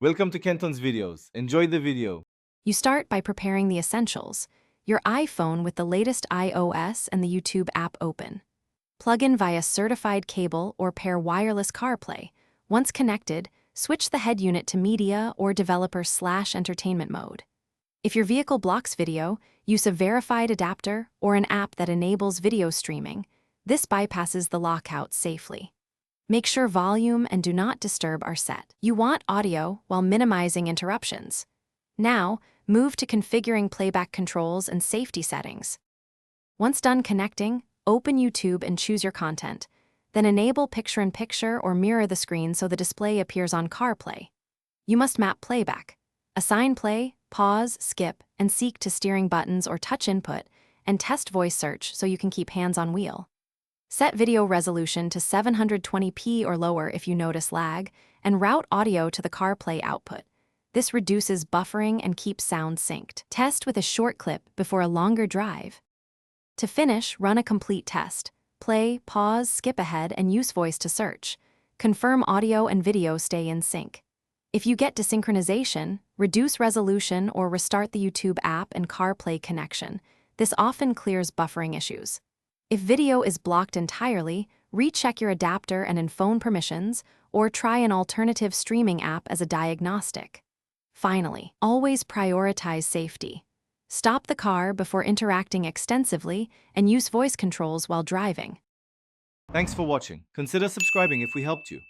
Welcome to Kenton's videos. Enjoy the video. You start by preparing the essentials: your iPhone with the latest iOS and the YouTube app open. Plug in via certified cable or pair wireless Carplay. Once connected, switch the head unit to media or developer/entertainment mode. If your vehicle blocks video, use a verified adapter or an app that enables video streaming. This bypasses the lockout safely. Make sure volume and do not disturb are set. You want audio while minimizing interruptions. Now, move to configuring playback controls and safety settings. Once done connecting, open YouTube and choose your content. Then enable picture-in-picture or mirror the screen so the display appears on CarPlay. You must map playback. Assign play, pause, skip, and seek to steering buttons or touch input, and test voice search so you can keep hands on wheel. Set video resolution to 720p or lower if you notice lag, and route audio to the CarPlay output. This reduces buffering and keeps sound synced. Test with a short clip before a longer drive. To finish, run a complete test. Play, pause, skip ahead, and use voice to search. Confirm audio and video stay in sync. If you get desynchronization, reduce resolution or restart the YouTube app and CarPlay connection. This often clears buffering issues. If video is blocked entirely, recheck your adapter and in phone permissions, or try an alternative streaming app as a diagnostic. Finally, always prioritize safety. Stop the car before interacting extensively and use voice controls while driving. Thanks for watching. Consider subscribing if we helped you.